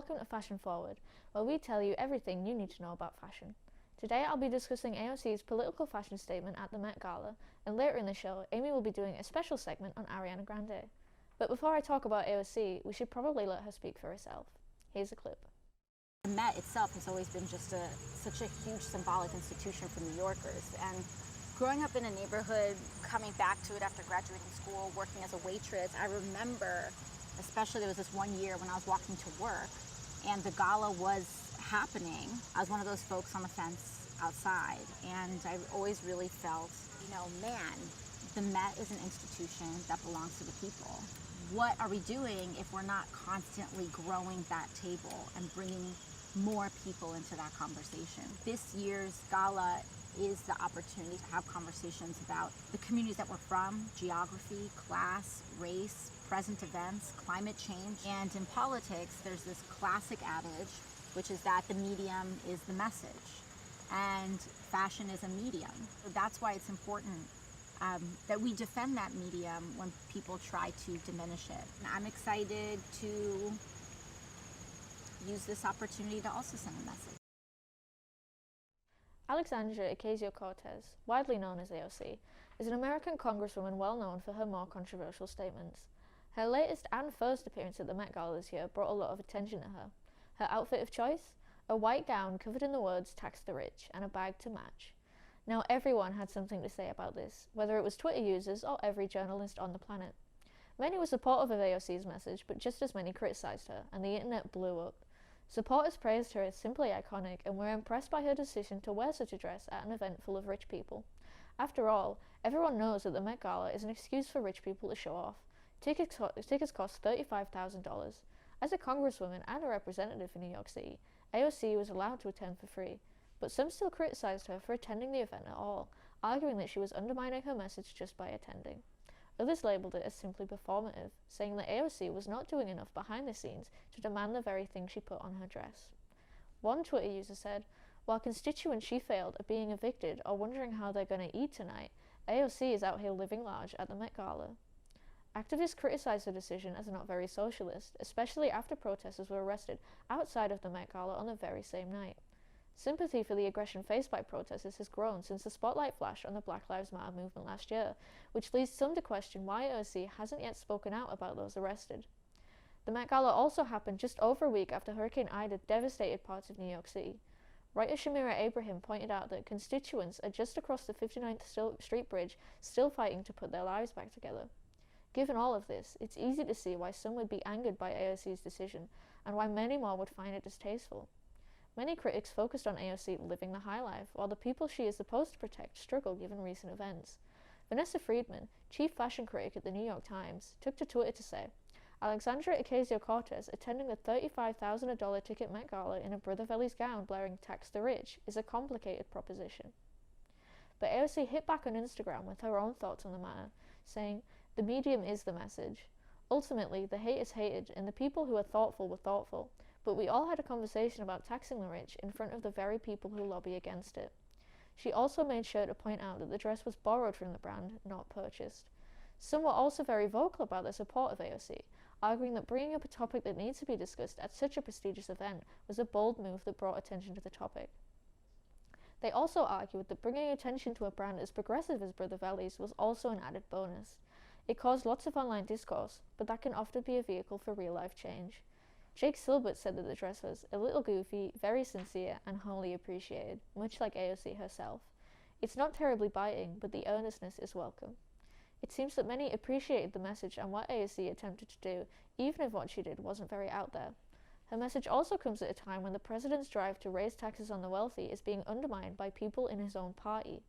welcome to Fashion Forward, where we tell you everything you need to know about fashion. Today I'll be discussing AOC's political fashion statement at the Met Gala, and later in the show, Amy will be doing a special segment on Ariana Grande. But before I talk about AOC, we should probably let her speak for herself. Here's a clip. The Met itself has always been just such a huge symbolic institution for New Yorkers, and growing up in a neighborhood, coming back to it after graduating school, working as a waitress, I remember, especially there was this one year when I was walking to work and the gala was happening. I was one of those folks on the fence outside, and I always really felt, man, the Met is an institution that belongs to the people. What are we doing if we're not constantly growing that table and bringing more people into that conversation? This year's gala is the opportunity to have conversations about the communities that we're from, geography, class, race, present events, climate change. And in politics, there's this classic adage, which is that the medium is the message, and fashion is a medium. So that's why it's important that we defend that medium when people try to diminish it. And I'm excited to use this opportunity to also send a message. Alexandria Ocasio-Cortez, widely known as AOC, is an American congresswoman well known for her more controversial statements. Her latest and first appearance at the Met Gala this year brought a lot of attention to her. Her outfit of choice? A white gown covered in the words "tax the rich" and a bag to match. Now everyone had something to say about this, whether it was Twitter users or every journalist on the planet. Many were supportive of AOC's message, but just as many criticised her, and the internet blew up. Supporters praised her as simply iconic and were impressed by her decision to wear such a dress at an event full of rich people. After all, everyone knows that the Met Gala is an excuse for rich people to show off. Tickets cost $35,000. As a congresswoman and a representative for New York City, AOC was allowed to attend for free, but some still criticised her for attending the event at all, arguing that she was undermining her message just by attending. Others labelled it as simply performative, saying that AOC was not doing enough behind the scenes to demand the very thing she put on her dress. One Twitter user said, "While constituents she failed are being evicted or wondering how they're going to eat tonight, AOC is out here living large at the Met Gala." Activists criticised the decision as not very socialist, especially after protesters were arrested outside of the Met Gala on the very same night. Sympathy for the aggression faced by protesters has grown since the spotlight flashed on the Black Lives Matter movement last year, which leads some to question why AOC hasn't yet spoken out about those arrested. The Met Gala also happened just over a week after Hurricane Ida devastated parts of New York City. Writer Shamira Abraham pointed out that constituents are just across the 59th Street Bridge still fighting to put their lives back together. Given all of this, it's easy to see why some would be angered by AOC's decision, and why many more would find it distasteful. Many critics focused on AOC living the high life, while the people she is supposed to protect struggle given recent events. Vanessa Friedman, chief fashion critic at the New York Times, took to Twitter to say, "Alexandria Ocasio-Cortez attending the $35,000 ticket Met Gala in a Brother Valley's gown blaring 'tax the rich' is a complicated proposition." But AOC hit back on Instagram with her own thoughts on the matter, saying, "The medium is the message. Ultimately, the haters hated, and the people who are thoughtful were thoughtful. But we all had a conversation about taxing the rich in front of the very people who lobby against it." She also made sure to point out that the dress was borrowed from the brand, not purchased. Some were also very vocal about their support of AOC, arguing that bringing up a topic that needs to be discussed at such a prestigious event was a bold move that brought attention to the topic. They also argued that bringing attention to a brand as progressive as Brother Valley's was also an added bonus. It caused lots of online discourse, but that can often be a vehicle for real-life change. Jake Silbert said that the dress was a little goofy, very sincere, and wholly appreciated, much like AOC herself. "It's not terribly biting, but the earnestness is welcome." It seems that many appreciated the message and what AOC attempted to do, even if what she did wasn't very out there. Her message also comes at a time when the president's drive to raise taxes on the wealthy is being undermined by people in his own party.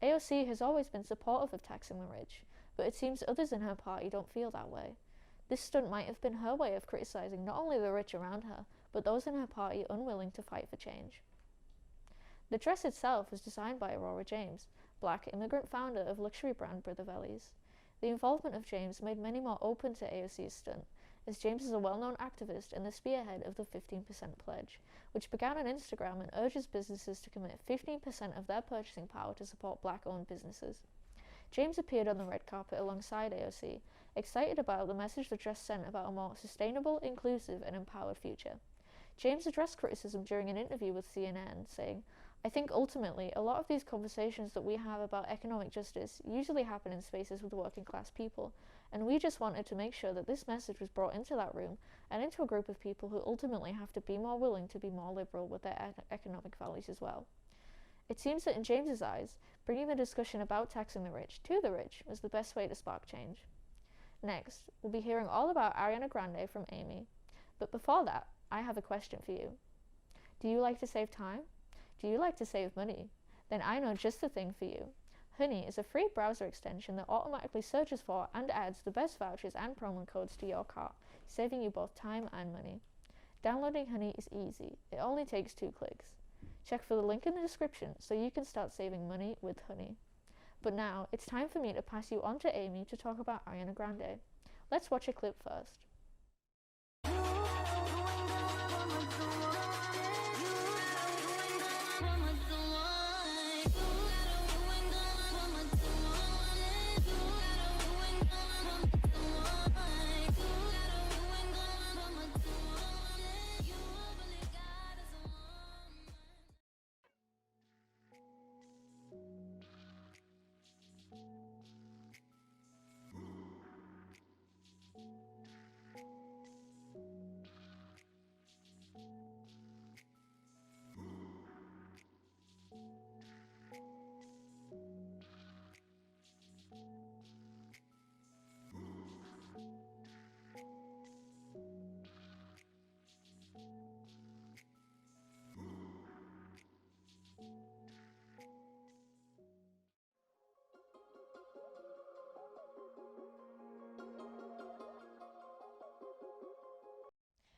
AOC has always been supportive of taxing the rich, but it seems others in her party don't feel that way. This stunt might have been her way of criticising not only the rich around her, but those in her party unwilling to fight for change. The dress itself was designed by Aurora James, Black immigrant founder of luxury brand Brother Valley's. The involvement of James made many more open to AOC's stunt, as James is a well-known activist and the spearhead of the 15% pledge, which began on Instagram and urges businesses to commit 15% of their purchasing power to support Black-owned businesses. James appeared on the red carpet alongside AOC, excited about the message the dress sent about a more sustainable, inclusive, and empowered future. James addressed criticism during an interview with CNN, saying, "I think ultimately a lot of these conversations that we have about economic justice usually happen in spaces with working class people, and we just wanted to make sure that this message was brought into that room and into a group of people who ultimately have to be more willing to be more liberal with their economic values as well." It seems that in James's eyes, bringing the discussion about taxing the rich to the rich was the best way to spark change. Next, we'll be hearing all about Ariana Grande from Amy. But before that, I have a question for you. Do you like to save time? Do you like to save money? Then I know just the thing for you. Honey is a free browser extension that automatically searches for and adds the best vouchers and promo codes to your cart, saving you both time and money. Downloading Honey is easy. It only takes 2 clicks. Check for the link in the description so you can start saving money with Honey. But now, it's time for me to pass you on to Amy to talk about Ariana Grande. Let's watch a clip first.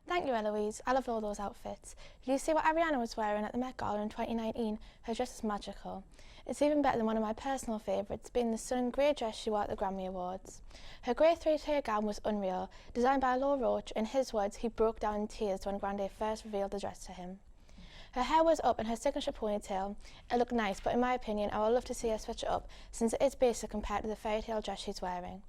Thank you, Eloise. I loved all those outfits. Did you see what Ariana was wearing at the Met Gala in 2019? Her dress is magical. It's even better than one of my personal favourites, being the stunning grey dress she wore at the Grammy Awards. Her grey three-tier gown was unreal, designed by Law Roach. In his words, he broke down in tears when Grande first revealed the dress to him. Her hair was up in her signature ponytail. It looked nice, but in my opinion, I would love to see her switch it up, since it is basic compared to the fairy tale dress she's wearing.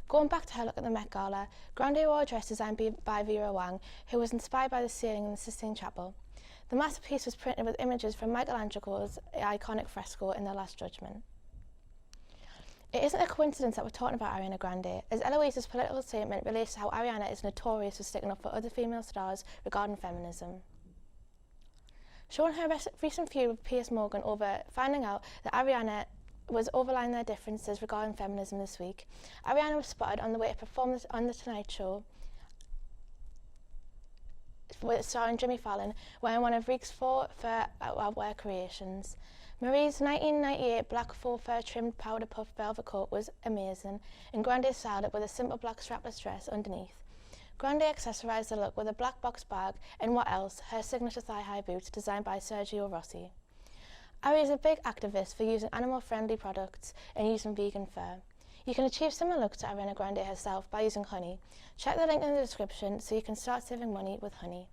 Going back to her look at the Met Gala, Grande wore a dress designed by Vera Wang, who was inspired by the ceiling in the Sistine Chapel. The masterpiece was printed with images from Michelangelo's iconic fresco in The Last Judgment. It isn't a coincidence that we're talking about Ariana Grande, as Eloise's political statement relates to how Ariana is notorious for sticking up for other female stars regarding feminism. Showing her recent feud with Piers Morgan over finding out that Ariana was overlying their differences regarding feminism this week, Ariana was spotted on the way to perform on The Tonight Show, starring Jimmy Fallon, wearing one of Reek's faux fur outwear creations. Marie's 1998 black faux fur trimmed powder puff velvet coat was amazing, and Grande styled it with a simple black strapless dress underneath. Grande accessorised the look with a black box bag and what else, her signature thigh-high boots designed by Sergio Rossi. Ari is a big activist for using animal-friendly products and using vegan fur. You can achieve similar looks to Ariana Grande herself by using Honey. Check the link in the description so you can start saving money with Honey.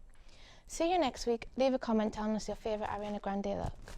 See you next week. Leave a comment telling us your favourite Ariana Grande look.